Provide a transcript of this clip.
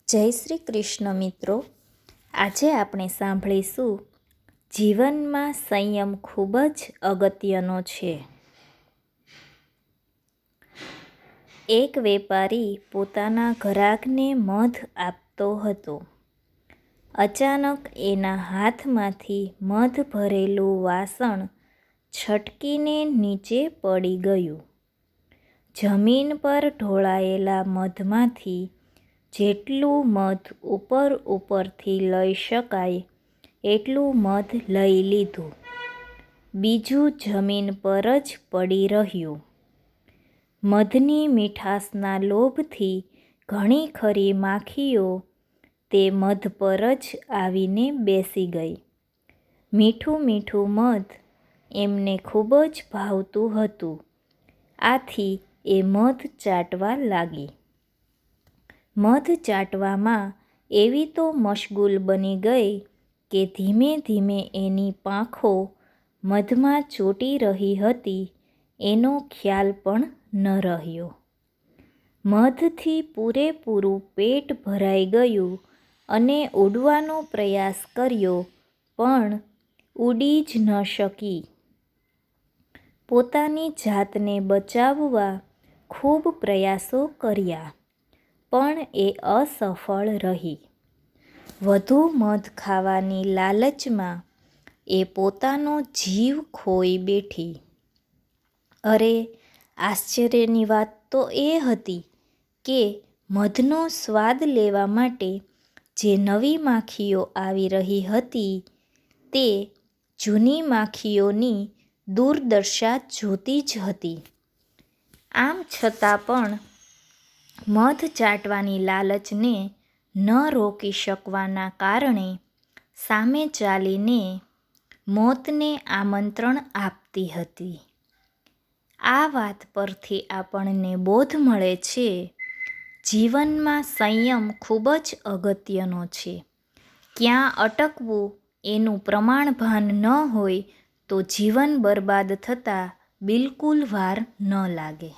જય શ્રી કૃષ્ણ મિત્રો, આજે આપણે સાંભળીશું જીવનમાં સંયમ ખૂબ જ અગત્યનો છે. એક વેપારી પોતાના ગ્રાહકને મધ આપતો હતો. અચાનક એના હાથમાંથી મધ ભરેલું વાસણ છટકીને નીચે પડી ગયું. જમીન પર ઢોળાયેલા મધમાંથી જેટલું મધ ઉપરથી લઈ શકાય એટલું મધ લઈ લીધું. બીજું જમીન પર જ પડી રહ્યું. મધની મીઠાશના લોભથી ઘણી ખરી માખીઓ તે મધ પર જ આવીને બેસી ગઈ. મીઠું મીઠું મધ એમને ખૂબ જ ભાવતું હતું. આથી એ મધ ચાટવા લાગી. મધ ચાટવામાં એવી તો મશગુલ બની ગઈ કે ધીમે ધીમે એની પાંખો મધમાં ચોંટી રહી હતી એનો ખ્યાલ પણ ન રહ્યો. મધથી પૂરેપૂરું પેટ ભરાઈ ગયું અને ઉડવાનો પ્રયાસ કર્યો પણ ઉડી જ ન શકી. પોતાની જાતને બચાવવા ખૂબ પ્રયાસો કર્યા પણ એ અસફળ રહી. વધુ મધ ખાવાની લાલચમાં એ પોતાનો જીવ ખોઈ બેઠી. અરે, આશ્ચર્યની વાત તો એ હતી કે મધનો સ્વાદ લેવા માટે જે નવી માખીઓ આવી રહી હતી તે જૂની માખીઓની દુર્દશા જોતી જ હતી. આમ છતાં પણ મધ ચાટવાની લાલચને ન રોકી શકવાના કારણે સામે ચાલીને મોતને આમંત્રણ આપતી હતી. આ વાત પરથી આપણને બોધ મળે છે, જીવનમાં સંયમ ખૂબ જ અગત્યનો છે. ક્યાં અટકવું એનું પ્રમાણભાન ન હોય તો જીવન બરબાદ થતાં બિલકુલ વાર ન લાગે.